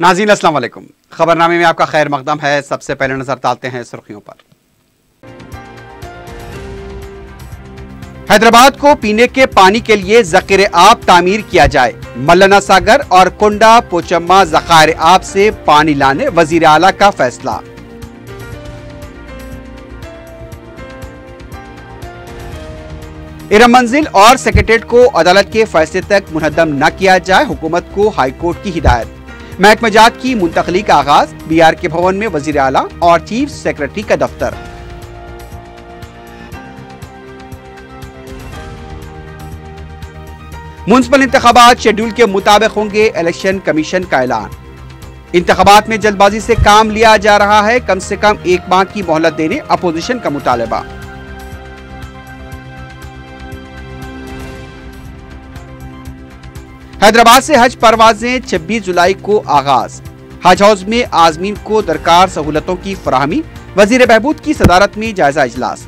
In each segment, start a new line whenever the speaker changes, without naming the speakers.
नाज़रीन अस्सलाम वालेकुम। खबरनामे में आपका खैर मकदम है। सबसे पहले नजर डालते हैं सुर्खियों पर। हैदराबाद को पीने के पानी के लिए ज़ख़ीरे आब तामीर किया जाए। मल्लना सागर और कुंडा पोचम्मा ज़ख़ायर आब से पानी लाने वज़ीर आला का फैसला। इरम मंजिल और सेक्रेटेरिएट को अदालत के फैसले तक मुनहदम न किया जाए, हुकूमत को हाईकोर्ट की हिदायत। महकमा जात की मुंतकली का आगाज, बीआर के भवन में वजीर आला और चीफ सेक्रेटरी का दफ्तर। म्युनिसिपल इंतखाबात शेड्यूल के मुताबिक होंगे, इलेक्शन कमीशन का ऐलान। इंतखाबात में जल्दबाजी से काम लिया जा रहा है, कम से कम एक माह की मोहलत देने अपोजिशन का मुतालबा। हैदराबाद से हज परवाजें 26 जुलाई को आगाज। हज हाउस में आजमीन को दरकार सहूलतों की फराहमी, वजीर बहबूद की सदारत में जायजा इजलास।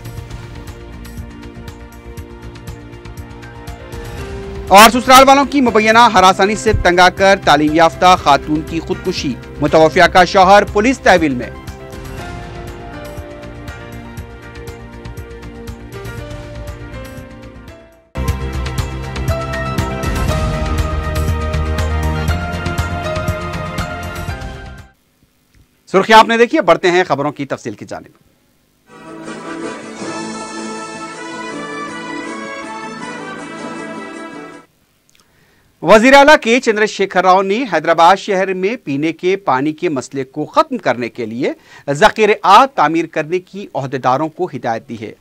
और ससुराल वालों की मुबैना हरासानी से तंग आकर तालीम याफ्ता खातून की खुदकुशी, मुतवफ़िया का शौहर पुलिस तहवील में। सुर्खियां आपने देखी, बढ़ते हैं खबरों की तफसील की जानिब। वजीर आला के चंद्रशेखर राव ने हैदराबाद शहर में पीने के पानी के मसले को खत्म करने के लिए ज़ख़ीरे आब तामीर करने की ओहदेदारों को हिदायत दी है।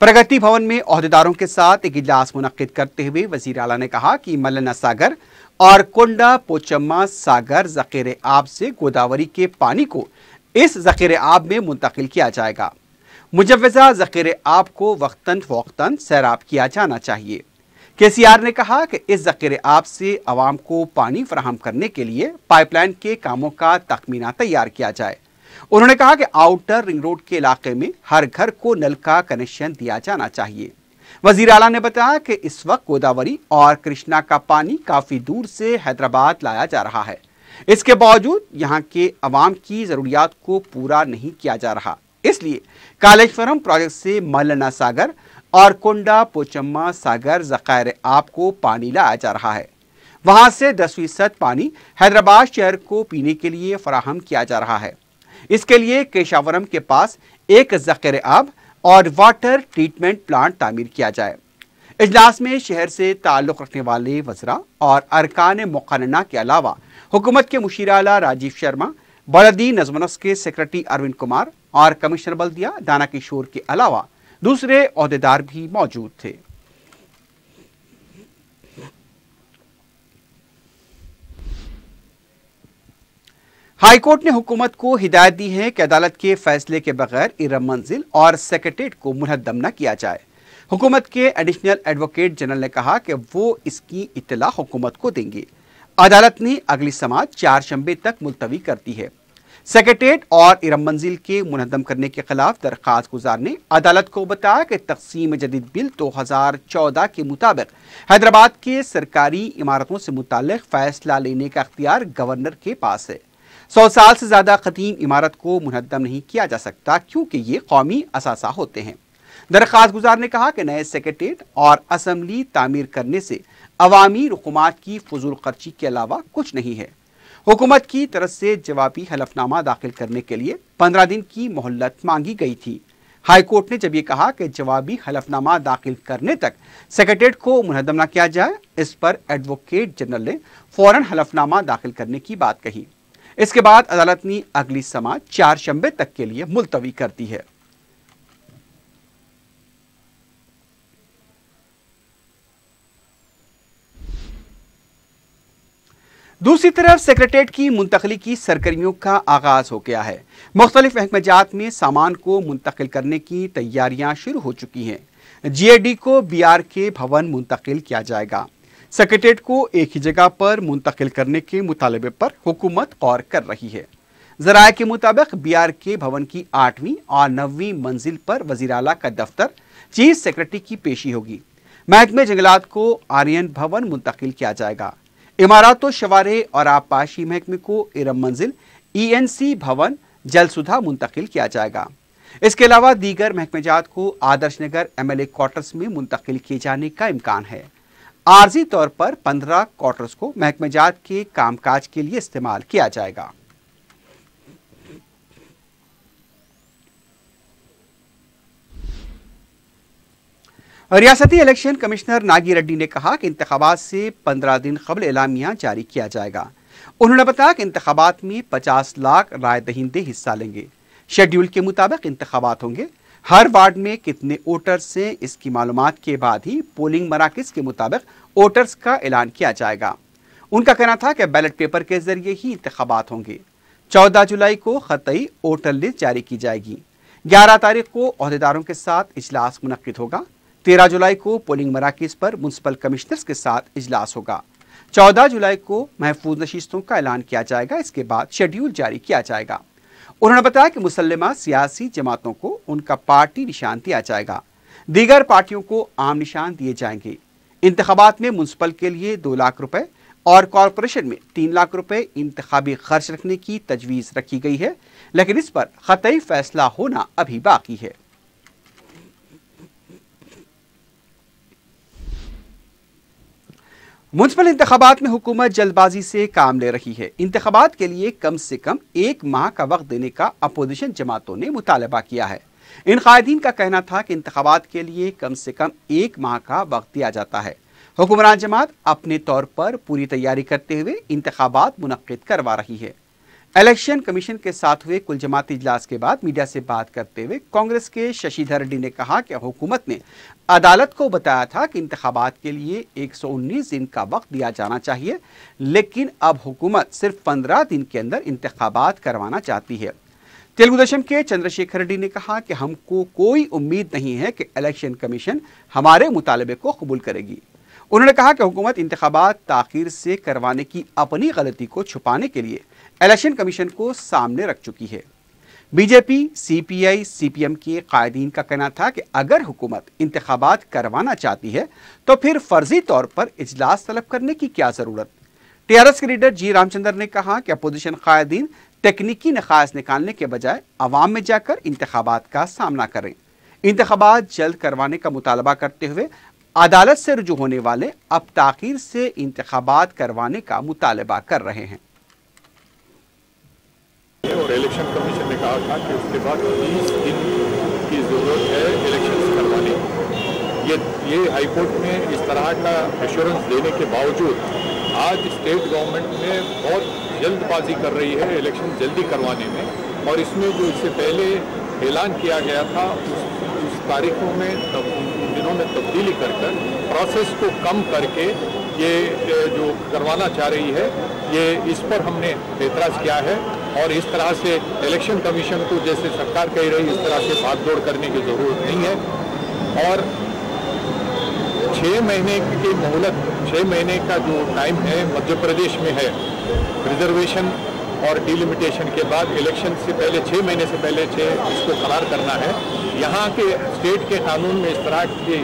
प्रगति भवन में ओहदेदारों के साथ एक इजलास मुनक्किद करते हुए वजीर आला ने कहा कि मल्लना सागर और कुंडा पोचम्मा सागर ज़ख़ीरे आब से गोदावरी के पानी को इस ज़ख़ीरे आब में मुंतकिल किया जाएगा। मुजव्वज़ा ज़ख़ीरे आब को वक्तन फ़ौक़तन सैराब किया जाना चाहिए। केसीआर ने कहा कि इस ज़ख़ीरे आब से अवाम को पानी फराहम करने के लिए पाइपलाइन के कामों का तख़मीना तैयार किया जाए। उन्होंने कहा कि आउटर रिंग रोड के इलाके में हर घर को नल का कनेक्शन दिया जाना चाहिए। वज़ीर आला ने बताया कि इस वक्त गोदावरी और कृष्णा का पानी काफ़ी दूर से हैदराबाद लाया जा रहा है। इसके बावजूद यहाँ के अवाम की ज़रूरियात को पूरा नहीं किया जा रहा, इसलिए कालेश्वरम प्रोजेक्ट से मल्लना सागर और कुंडा पोचम्मा सागर ज़ख़ायर आब को पानी लाया जा रहा है। वहाँ से 10% पानी हैदराबाद शहर को पीने के लिए फराहम किया जा रहा है। इसके लिए केशावरम के पास एक ज़ख़ीरे आब और वाटर ट्रीटमेंट प्लांट तामीर किया जाए। इजलास में शहर से ताल्लुक़ रखने वाले वज़रा और अरकान मुक़न्नना के अलावा हुकूमत के मुशीर आला राजीव शर्मा, बलदी नज़्म-ओ-नस्क़ के सेक्रेटरी अरविंद कुमार और कमिश्नर बल्दिया दाना किशोर के अलावा दूसरे ओहदेदार भी मौजूद थे। हाईकोर्ट ने हुकूमत को हिदायत दी है कि अदालत के फैसले के बगैर इरम मंजिल और सेक्रेटेरिएट को मुनहद्दम न किया जाए। हुकूमत के एडिशनल एडवोकेट जनरल ने कहा कि वो इसकी इत्तला हुकूमत को देंगे। अदालत ने अगली समाअत 4 शंबे तक मुलतवी कर दी है। सेक्रेटेरिएट और इरम मंजिल के मुनहद्दम करने के खिलाफ दरख्वास्त गुजार ने अदालत को बताया कि तक़सीम जदीद बिल 2014 के मुताबिक हैदराबाद के सरकारी इमारतों से मुताल्लिक़ फैसला लेने का अख्तियार गवर्नर के पास है। 100 साल से ज्यादा कदीम इमारत को मुनहद्दम नहीं किया जा सकता क्योंकि ये कौमी असासा होते हैं। दरख्वास्त गुजार ने कहा कि नए सेक्रेटेरिएट और असम्बली तामीर करने से अवामी रुकुमात की फजूल खर्ची के अलावा कुछ नहीं है। हुकूमत की तरफ से जवाबी हलफनामा दाखिल करने के लिए 15 दिन की मोहलत मांगी गई थी। हाईकोर्ट ने जब ये कहा कि जवाबी हलफनामा दाखिल करने तक सेक्रेटेरिएट को मुनहद्दम न किया जाए, इस पर एडवोकेट जनरल ने फौरन हलफनामा दाखिल करने की बात कही। इसके बाद अदालत ने अगली समाअत 4 शंबे तक के लिए मुलतवी कर दी है। दूसरी तरफ सेक्रेटेरिएट की मुंतकली की सरगर्मियों का आगाज हो गया है। मुख्तलिफ महकमाजात में सामान को मुंतकिल करने की तैयारियां शुरू हो चुकी हैं। जीएडी को बीआर के भवन मुंतकिल किया जाएगा। सेक्रेटेरिएट को एक ही जगह पर मुंतकिल करने के मुतालबे पर हुकूमत गौर कर रही है। ज़राए के मुताबिक बीआर के भवन की 8वीं और 9वीं मंजिल पर वज़ीर आला का दफ्तर चीफ सेक्रेटरी की पेशी होगी। महकमे जंगलात को आर्यन भवन मुंतकिल किया जाएगा। इमारत व शवारे और आबपाशी महकमे को इरम मंजिल ENC भवन जलसुधा मुंतकिल किया जाएगा। इसके अलावा दीगर महकमेजात को आदर्श नगर MLA क्वार्टर्स में मुंतकिल किए जाने का इम्कान है। आर्जी तौर पर 15 क्वार्टर्स को महकमेजात के कामकाज के लिए इस्तेमाल किया जाएगा। रियासती इलेक्शन कमिश्नर नागी रेड्डी ने कहा कि इंतखाबात से 15 दिन कबल एलामिया जारी किया जाएगा। उन्होंने बताया कि इंतखाबात में 50 लाख राय दहिंदे हिस्सा लेंगे। शेड्यूल के मुताबिक इंतखाबात होंगे। हर वार्ड में कितने वोटर्स हैं इसकी मालूमात के बाद ही पोलिंग मराकज के मुताबिक वोटर्स का ऐलान किया जाएगा। उनका कहना था कि बैलेट पेपर के जरिए ही इंतखाबात होंगे। 14 जुलाई को खतई वोटर लिस्ट जारी की जाएगी। 11 तारीख को अहदेदारों के साथ इजलास मुनक्किद होगा। 13 जुलाई को पोलिंग मराकज पर म्युनिसिपल कमिश्नर्स के साथ इजलास होगा। 14 जुलाई को महफूज नशीस्तों का ऐलान किया जाएगा। इसके बाद शेड्यूल जारी किया जाएगा। उन्होंने बताया कि मुसल्लिमा सियासी जमातों को उनका पार्टी निशान दिया जाएगा। दीगर पार्टियों को आम निशान दिए जाएंगे। इंतखाबात में म्युनिसिपल के लिए 2 लाख रुपए और कॉरपोरेशन में 3 लाख रुपए इंतखाबी खर्च रखने की तजवीज़ रखी गई है, लेकिन इस पर खतई फैसला होना अभी बाकी है। म्युनिसिपल इंतखाबात में हुकूमत जल्दबाजी से काम ले रही है। इंतखाबात के लिए कम से कम 1 माह का वक्त देने का अपोजिशन जमातों ने मुतालबा किया है। इन कायदीन का कहना था कि इंतखाबात के लिए कम से कम 1 माह का वक्त दिया जाता है। हुक्मरान जमात अपने तौर पर पूरी तैयारी करते हुए इंतखाबात मुनक्किद करवा रही है। इलेक्शन कमीशन के साथ हुए कुल जमाती इजलास के बाद मीडिया से बात करते हुए कांग्रेस के शशिधर रेड्डी ने कहा कि हुकूमत ने अदालत को बताया था कि इंतखाबात के लिए 119 दिन का वक्त दिया जाना चाहिए, लेकिन अब हुकूमत सिर्फ 15 दिन के अंदर इंतखाबात करवाना चाहती है। तेलुगु देशम के चंद्रशेखर रेड्डी ने कहा कि हमको कोई उम्मीद नहीं है कि इलेक्शन कमीशन हमारे मुतालबे को कबूल करेगी। उन्होंने कहा कि हुकूमत इंतखाबात ताखीर से करवाने की अपनी गलती को छुपाने के लिए इलेक्शन कमीशन को सामने रख चुकी है। बीजेपी, CPI, CPM के कायदीन का कहना था कि अगर हुकूमत इंतखाबात करवाना चाहती है तो फिर फर्जी तौर पर इजलास तलब करने की क्या जरूरत। TRS के लीडर G रामचंद्र ने कहा कि अपोजिशन कायदीन तकनीकी नकायस निकालने के बजाय अवाम में जाकर इंतखाबात का सामना करें। इंतखाबात जल्द करवाने का मुतालबा करते हुए अदालत से रुजू होने वाले अब ताखीर से इंतखाबात करवाने का मुतालबा कर रहे हैं।
और इलेक्शन कमीशन ने कहा था कि उसके बाद 30 दिन की जरूरत है इलेक्शन करवाने की। ये हाईकोर्ट में इस तरह का एश्योरेंस देने के बावजूद आज स्टेट गवर्नमेंट ने बहुत जल्दबाजी कर रही है इलेक्शन जल्दी करवाने में। और इसमें जो इससे पहले ऐलान किया गया था उस तारीखों में दिनों में तब्दीली कर प्रोसेस को कम करके ये जो करवाना चाह रही है, ये इस पर हमने एतराज़ किया है। और इस तरह से इलेक्शन कमीशन को जैसे सरकार कह रही इस तरह से भागदौड़ करने की ज़रूरत नहीं है। और 6 महीने की मोहलत, 6 महीने का जो टाइम है मध्य प्रदेश में है रिजर्वेशन और डिलिमिटेशन के बाद इलेक्शन से पहले 6 महीने से पहले इसको करार करना है। यहाँ के स्टेट के कानून में इस तरह की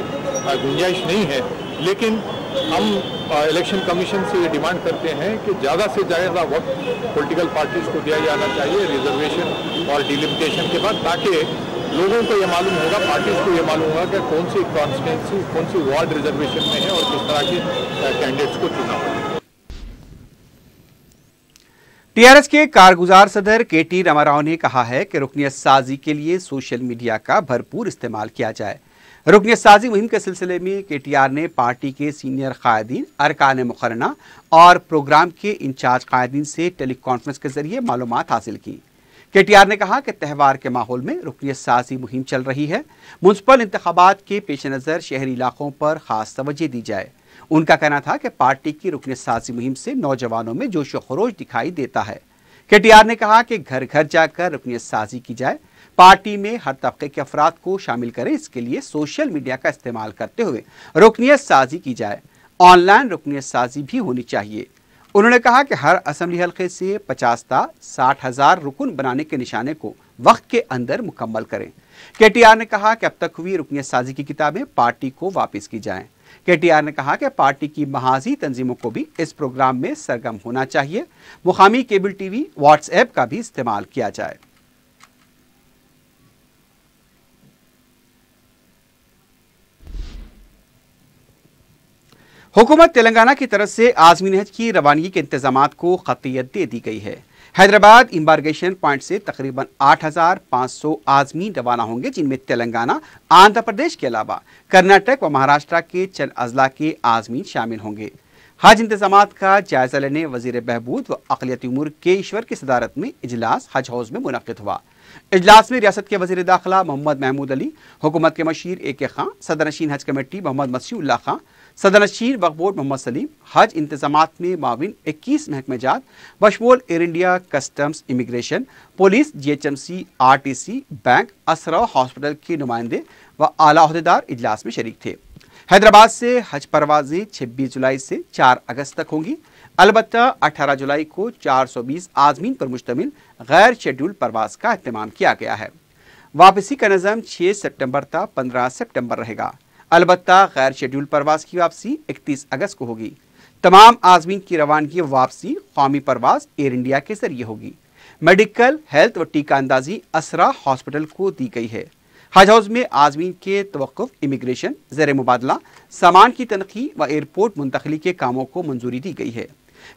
गुंजाइश नहीं है, लेकिन हम इलेक्शन कमीशन से ये डिमांड करते हैं कि ज़्यादा से ज़्यादा वक्त पॉलिटिकल पार्टीज़ को दिया जाना चाहिए रिजर्वेशन और डिलिमिटेशन के बाद, ताकि लोगों को ये मालूम होगा, पार्टीज़ को ये मालूम होगा कि कौन सी कॉन्स्टिट्यूंसी, कौन सी वार्ड रिजर्वेशन में है और किस तरह के कैंडिडेट्स को चुना है।
TRS के कारगुजार सदर KT रामाराव ने कहा है कि रुकनियत साजी के लिए सोशल मीडिया का भरपूर इस्तेमाल किया जाए। रुकनियत साजी मुहिम के सिलसिले में KTR ने पार्टी के सीनियर कायदीन, अरकान मुकर्रना और प्रोग्राम के इंचार्ज कायदीन से टेली कॉन्फ्रेंस के जरिए मालूमात हासिल की। KTR ने कहा कि त्यौहार के माहौल में रुकनियत साजी मुहिम चल रही है। म्युनिसिपल इंतखाबात के पेश नज़र शहरी इलाकों पर खास तवज्जो दी जाए। उनका कहना था कि पार्टी की रुकनियत साजी मुहिम से नौजवानों में जोश व खरोश दिखाई देता है। KTR ने कहा कि घर घर जाकर रुकनियत साजी की जाए, पार्टी में हर तबके के अफराद को शामिल करें। इसके लिए सोशल मीडिया का इस्तेमाल करते हुए रुकनियत साजी की जाए। ऑनलाइन रुकनियत साजी भी होनी चाहिए। उन्होंने कहा कि हर असम्बली हल्के से 50,000 रुकन बनाने के निशाने को वक्त के अंदर मुकम्मल करें। KTR ने कहा कि अब तक हुई रुकनियत साजी की किताबें पार्टी को वापस की जाएं। KTR ने कहा कि पार्टी की महाजी तंजीमों को भी इस प्रोग्राम में सरगर्म होना चाहिए। मुकामी केबल टीवी, व्हाट्सएप का भी इस्तेमाल किया जाए। हुकूमत तेलंगाना की तरफ से आज़मीन हज की रवानगी के इंतजामात को खतियत दे दी गई है। हैदराबाद इम्बार्गेशन पॉइंट से तकरीबन 8,500 आज़मीन रवाना होंगे, जिनमें तेलंगाना, आंध्र प्रदेश के अलावा कर्नाटक व महाराष्ट्र के चंद अजला के आज़मीन शामिल होंगे। हज इंतजामात का जायजा लेने वजीर बहबूद व अक़लियती उमूर के ईश्वर की सदारत में इजलास हज हाउस में मुनक़िद हुआ। इजलास में रियासत के वजीर दाखिला मोहम्मद महमूद अली, हुकूमत के मशीर AK खां, सदरनशीन हज कमेटी मोहम्मद मसीउल्लाह खां, सदरनशीन वक्फ बोर्ड मोहम्मद सलीम, हज इंतजामात में माविन 21 महकमेजात बशमूल Air India, customs, immigration, police, GHMC, RTC, bank, Asra hospital के नुमाइंदे व आला अहदेदार इजलास में शरीक थे। हैदराबाद से हज परवाजें 26 जुलाई से 4 अगस्त तक होंगी। अलबत्ता 18 जुलाई को 420 आज़मीन पर मुश्तमिल गैर शेड्यूल परवाज का एहतमाम किया गया है। वापसी का नज़म 6 सितंबर तक 15 सितंबर रहेगा। अलबत्ता गैर शेड्यूल परवाज की वापसी 31 अगस्त को होगी। तमाम आज़मीन की रवानगी व वापसी कौमी परवाज एयर इंडिया के जरिए होगी। मेडिकल, हेल्थ व टीका अंदाजी असरा हॉस्पिटल को दी गई है। हज हाउस में आज़मीन के तवक्कुफ, इमिग्रेशन, ज़ेर मुबादला, सामान की तनखी व एयरपोर्ट मुंतकली के कामों को मंजूरी दी गई है।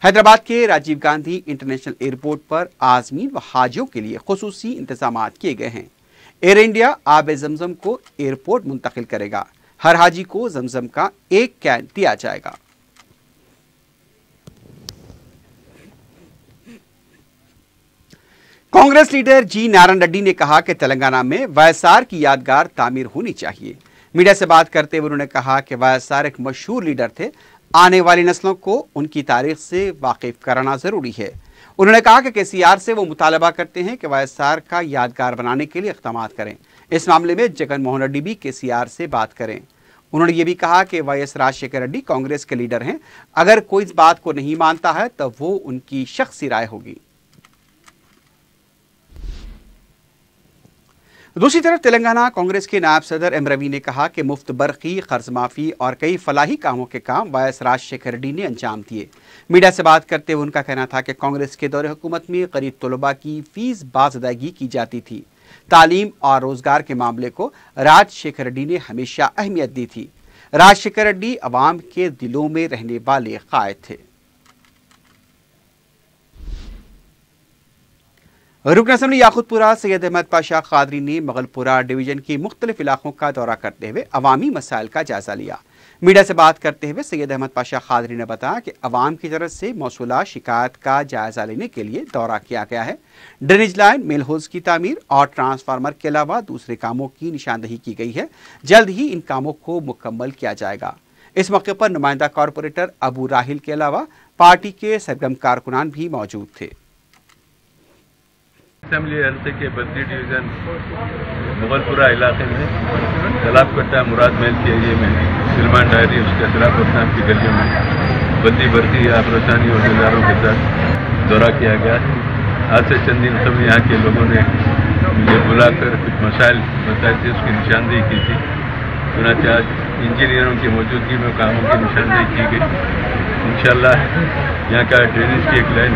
हैदराबाद के राजीव गांधी इंटरनेशनल एयरपोर्ट पर आज़मीन व हाजियों के लिए खुसूसी इंतजामात किए गए हैं। एयर इंडिया आब जमजम को एयरपोर्ट मुंतकिल करेगा। हर हाजी को जमजम का 1 कैन दिया जाएगा। कांग्रेस लीडर जी नारायण रेड्डी ने कहा कि तेलंगाना में वायएसआर की यादगार तामीर होनी चाहिए। मीडिया से बात करते हुए उन्होंने कहा कि वायएसआर एक मशहूर लीडर थे, आने वाली नस्लों को उनकी तारीख से वाकिफ कराना जरूरी है। उन्होंने कहा कि KCR से वो मुतालबा करते हैं कि वायएसआर का यादगार बनाने के लिए इक़दाम करें। इस मामले में जगन मोहन रेड्डी भी KCR से बात करें। उन्होंने ये भी कहा कि YS राजशेखर रेड्डी कांग्रेस के लीडर हैं, अगर कोई इस बात को नहीं मानता है तो वो उनकी शख्सी राय होगी। दूसरी तरफ तेलंगाना कांग्रेस के नायब सदर M रवि ने कहा कि मुफ्त बरकी, कर्ज माफी और कई फलाही कामों के काम YS राजशेखर रेड्डी ने अंजाम दिए। मीडिया से बात करते हुए उनका कहना था कि कांग्रेस के दौरे हुकूमत में गरीब तलबा की फीस बाज अदायगी की जाती थी। तालीम और रोजगार के मामले को राजशेखर रेड्डी ने हमेशा अहमियत दी थी। राजशेखर रेड्डी अवाम के दिलों में रहने वाले कायद थे। रुकन असम्बली याकूतपुरा सैयद अहमद पाशा कादरी ने मगलपुरा डिवीजन के मुख्तलिफ इलाकों का दौरा करते हुए अवामी मसाइल का जायजा लिया। मीडिया से बात करते हुए सैयद अहमद पाशा कादरी ने बताया कि अवाम की तरफ से मौसूला शिकायत का जायजा लेने के लिए दौरा किया गया है। ड्रेनेज लाइन, मेल होल्स की तामीर और ट्रांसफार्मर के अलावा दूसरे कामों की निशानदही की गई है। जल्द ही इन कामों को मुकम्मल किया जाएगा। इस मौके पर नुमाइंदा कॉरपोरेटर अबू राहिल के अलावा पार्टी के सरगर्म कारकुनान भी मौजूद थे।
असेंबली हल्के के बद्दी डिवीज़न मुगलपुरा इलाके में तालाब कट्टा मुराद महल के एरिए में सिलमान डायरी उसके अतराफ की गलियों में बद्दी भर्ती आफरसानी और दिलदारों के साथ दौरा किया गया। आज से चंद दिन सब यहाँ के लोगों ने मुझे बुलाकर कुछ मसाइल बताए थे, उसकी निशानदेही की थी। चुनांचे आज इंजीनियरों की मौजूदगी में कामों की निशानदेही की गई। इंशाअल्लाह यहाँ का ड्रेनेज की एक लाइन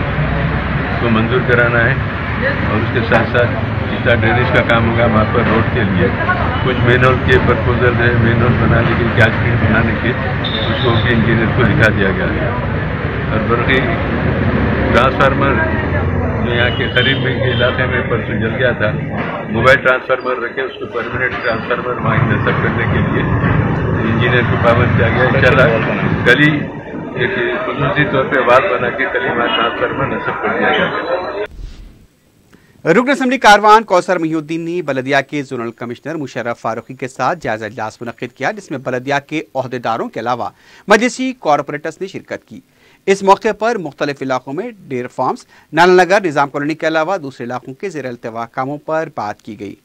को मंजूर कराना है और उसके साथ साथ जितना ड्रेनेज का काम होगा वहाँ पर रोड के लिए कुछ मेनहोल के प्रपोजल है, मेनहोल बनाने के कैच पिट बनाने के, उसको भी इंजीनियर को लिखा दिया गया है। और बल्कि ट्रांसफार्मर जो यहाँ के करीब में के इलाके में परसों जल गया था, मोबाइल ट्रांसफार्मर रखे उसको परमानेंट ट्रांसफार्मर वहाँ नस्ब करने के लिए इंजीनियर को पाबंद किया गया। इंशाल्लाह कल ही एक खसूसी तौर पर वाल बना के कल ही वहाँ ट्रांसफार्मर नस्ब कर दिया गया।
रुकन असम्बली कारवान कौसर महिउद्दीन ने बलदिया के जोनल कमिश्नर मुशर्रफ फारूकी के साथ जायजा इजलास मुनक्किद किया, जिसमें बलदिया के ओहदेदारों के अलावा मजलिसी कॉरपोरेटर्स ने शिरकत की। इस मौके पर मुख्तलिफ इलाकों में डेयर फार्म्स, नानानगर, निजाम कॉलोनी के अलावा दूसरे इलाकों के ज़ेर अल्तवा कामों पर बात की गई।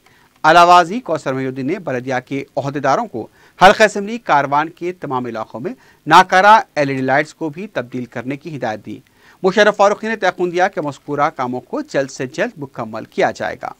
अलावाजी कौसर महिउद्दीन ने बलदिया के ओहदेदारों को हल्का असम्बली कारवान के तमाम इलाकों में नाकारा LED लाइट्स को भी तब्दील करने की हिदायत दी। मुशर्रफ फारूकी ने तयक़ुन दिया कि मज़कूरा कामों को जल्द से जल्द मुकम्मल किया जाएगा।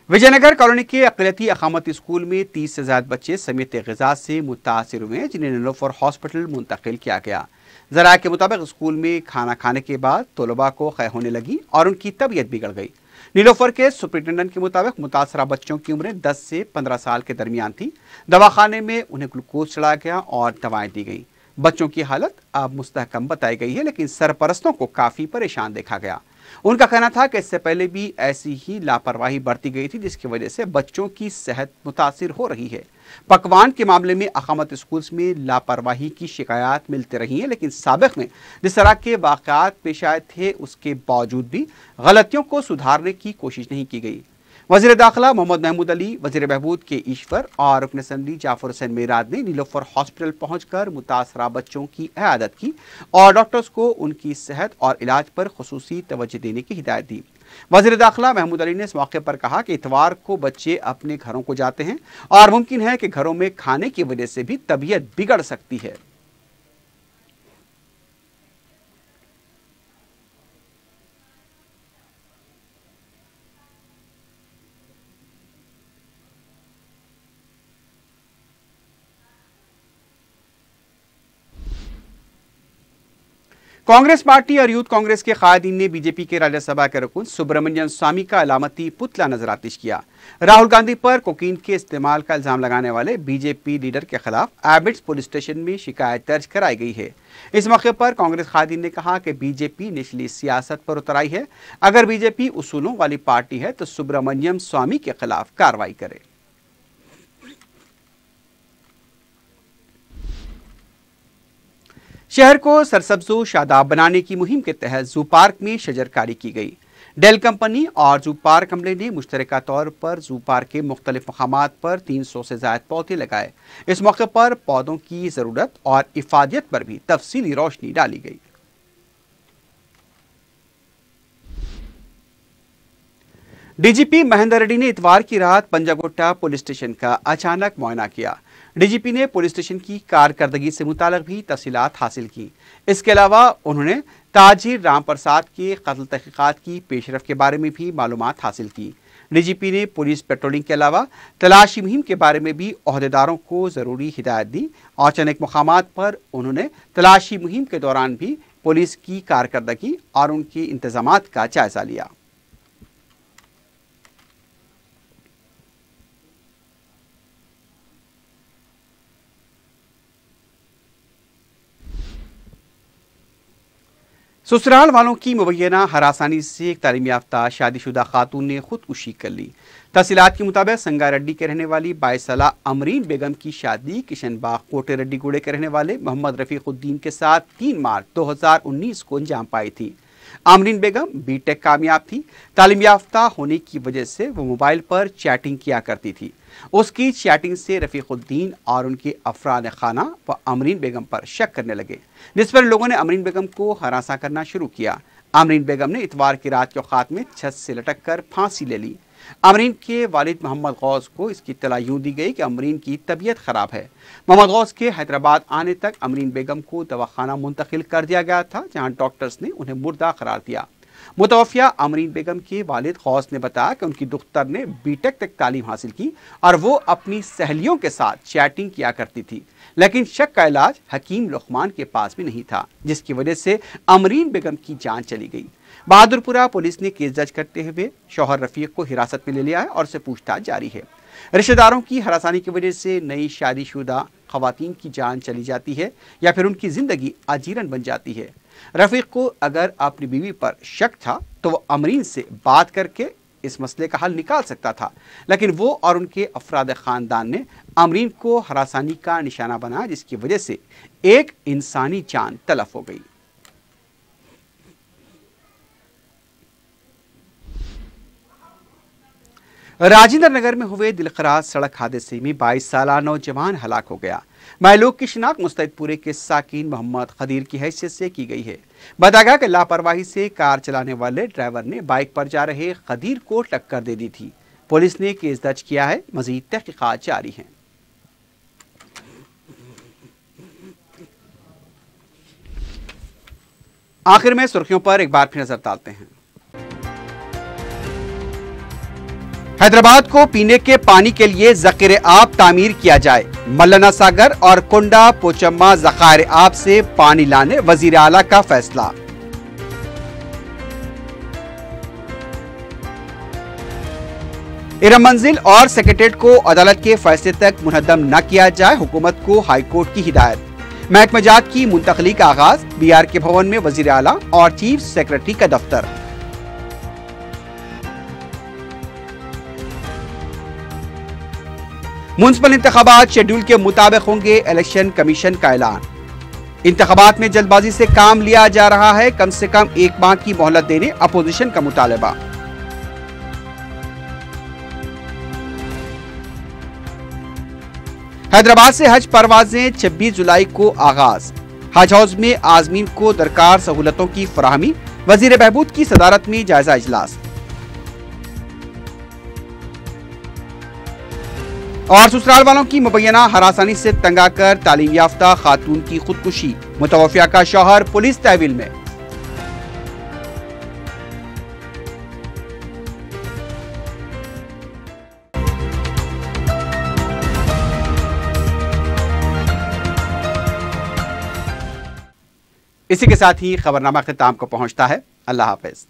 विजयनगर कॉलोनी के अक़लियती अक़ामती स्कूल में 30 से ज्यादा बच्चे समेत ग़िज़ा से मुतासिर हुए, जिन्हें नीलोफर हॉस्पिटल मुंतकिल किया गया। ज़राए के मुताबिक स्कूल में खाना खाने के बाद तलबा को क़य होने लगी और उनकी तबीयत बिगड़ गई। नीलोफर के सुपरिटेंडेंट के मुताबिक मुतासरा बच्चों की उम्रें 10 से 15 साल के दरमियान थी। दवाखाने में उन्हें ग्लूकोज चढ़ाया गया और दवाएं दी गई। बच्चों की हालत अब मुस्तहकम बताई गई है, लेकिन सरपरस्तों को काफ़ी परेशान देखा गया। उनका कहना था कि इससे पहले भी ऐसी ही लापरवाही बरती गई थी, जिसकी वजह से बच्चों की सेहत मुतासिर हो रही है। पकवान के मामले में अक़ामत स्कूल्स में लापरवाही की शिकायत मिलती रही हैं, लेकिन साबिक़ में जिस तरह के वाक़यात पेश आए थे, उसके बावजूद भी गलतियों को सुधारने की कोशिश नहीं की गई। वज़ीर दाखिला मोहम्मद महमूद अली, वज़ीर बहबूद के ईश्वर और रुकन असम्बली जाफर हुसैन मेराद ने नीलोफर हॉस्पिटल पहुंचकर मुतासरा बच्चों की इयादत की और डॉक्टर्स को उनकी सेहत और इलाज पर खुसूसी तवज्जो देने की हिदायत दी। वज़ीर दाखिला महमूद अली ने इस मौके पर कहा कि इतवार को बच्चे अपने घरों को जाते हैं और मुमकिन है कि घरों में खाने की वजह से भी तबीयत बिगड़ सकती है। कांग्रेस पार्टी और यूथ कांग्रेस के कायदीन ने बीजेपी के राज्यसभा के रुकन सुब्रमण्यम स्वामी का अलामती पुतला नजरातिश किया। राहुल गांधी पर कोकीन के इस्तेमाल का इल्जाम लगाने वाले बीजेपी लीडर के खिलाफ एबिट्स पुलिस स्टेशन में शिकायत दर्ज कराई गई है। इस मौके पर कांग्रेस कायदीन ने कहा कि बीजेपी निचली सियासत पर उतर आई है। अगर बीजेपी उसूलों वाली पार्टी है तो सुब्रमण्यम स्वामी के खिलाफ कार्रवाई करे। शहर को सरसब्जो शादाब बनाने की मुहिम के तहत जू पार्क में शजरकारी की गई। डेल कंपनी और जू पार्क अमले ने मुश्तरका तौर पर जू पार्क के मुख्तलिफ मकामात पर 300 से ज्यादा पौधे लगाए। इस मौके पर पौधों की जरूरत और इफादियत पर भी तफसीली रोशनी डाली गई। डीजीपी महेंद्र रेड्डी ने इतवार की रात पंजागोट्टा पुलिस स्टेशन का अचानक मुआयना किया। डीजीपी ने पुलिस स्टेशन की कारकर्दगी से मुताल्लिक भी तफसीलात हासिल की। इसके अलावा उन्होंने ताजिर राम प्रसाद के कत्ल तहकीकात की पेशरफ के बारे में भी मालूमात हासिल की। डीजीपी ने पुलिस पेट्रोलिंग के अलावा तलाशी मुहिम के बारे में भी ओहदेदारों को जरूरी हिदायत दी और चंद मकामात पर उन्होंने तलाशी मुहिम के दौरान भी पुलिस की कारकर्दगी और उनके इंतजामात का जायजा लिया। ससुराल वालों की मुबैना हरासानी से एक तालीम याफ्ता शादीशुदा खातून ने खुदकुशी कर ली। तफसीलात के मुताबिक संगारेड्डी के रहने वाली 22 साला अमरीन बेगम की शादी किशनबाग कोटे रेड्डीगुड़े के रहने वाले मोहम्मद रफीकुद्दीन के साथ 3 मार्च 2019 को अंजाम पाई थी। अमरीन बेगम बीटेक कामयाब थी। तालीम याफ्ता होने की वजह से वो मोबाइल पर चैटिंग किया करती थी। उसकी चैटिंग से रफीकुद्दीन और उनके अफराद खाना व अमरीन बेगम पर शक करने लगे, जिस पर लोगों ने अमरीन बेगम को हरासा करना शुरू किया। अमरीन बेगम ने इतवार की रात के औकात में छत से लटक कर फांसी ले ली। अमरीन के वालिद मोहम्मद गौस को इसकी इत्तला यूं दी गई कि अमरीन की तबीयत खराब है। मोहम्मद गौस के हैदराबाद आने तक अमरीन बेगम को दवाखाना मुंतकिल कर दिया गया था, जहां डॉक्टर्स ने उन्हें मुर्दा करार दिया। मुतवफ़िया अमरीन बेगम के वालिद गौस ने बताया कि उनकी दुख्तर ने बीटेक तक तालीम हासिल की और वो अपनी सहेलियों के साथ चैटिंग किया करती थी, लेकिन शक का इलाज हकीम लुकमान के पास भी नहीं था, जिसकी वजह से अमरीन बेगम की जान चली गई। बहादुरपुरा पुलिस ने केस दर्ज करते हुए शौहर रफीक को हिरासत में ले लिया है और उससे पूछताछ जारी है। रिश्तेदारों की हरासानी की वजह से नई शादीशुदा खवातीन की जान चली जाती है या फिर उनकी जिंदगी आजीवन बन जाती है। रफीक को अगर अपनी बीवी पर शक था तो वो अमरीन से बात करके इस मसले का हल निकाल सकता था, लेकिन वो और उनके अफराद खानदान ने अमरीन को हरासानी का निशाना बनाया, जिसकी वजह से एक इंसानी जान तलफ हो गई। राजेंद्र नगर में हुए दिलखराज सड़क हादसे में 22 साला नौजवान हलाक हो गया। महलूक की शिनाख्त मुस्तैदपुरे के साकिन मोहम्मद खदीर की हैसियत से की गई है। बताया गया कि लापरवाही से कार चलाने वाले ड्राइवर ने बाइक पर जा रहे खदीर को टक्कर दे दी थी। पुलिस ने केस दर्ज किया है, मजीद तहकीकात जारी हैं। आखिर में सुर्खियों पर एक बार फिर नजर डालते हैं। हैदराबाद को पीने के पानी के लिए ज़ख़ीरे आब तामीर किया जाए। मल्लना सागर और कुंडा पोचम्मा ज़ख़ायर आब से पानी लाने वज़ीर आला का फैसला। इरम मंजिल और सेक्रेटरीट को अदालत के फैसले तक मुनहदम न किया जाए, हुकूमत को हाई कोर्ट की हिदायत। महकमा जात की मुंतकली का आगाज, BRK भवन में वज़ीर आला और चीफ सेक्रेटरी का दफ्तर। म्युनिसिपल इंतखाबात शेड्यूल के मुताबिक होंगे, इलेक्शन कमीशन का ऐलान। इंतखाबात में जल्दबाजी से काम लिया जा रहा है, कम से कम एक माह की मोहलत देने अपोजिशन का मुतालबा। हैदराबाद से हज परवाजें 26 जुलाई को आगाज। हज हाउस में आजमीन को दरकार सहूलतों की फराहमी, वजीर बहबूद की सदारत में जायजा इजलास। और ससुराल वालों की मुबैना हरासानी से तंग आकर तालीम याफ्ता खातून की खुदकुशी, मुतवफ़िया का शौहर पुलिस तहवील में। इसी के साथ ही खबरनामा ख़िताम को पहुंचता है। अल्लाह हाफ़िज़।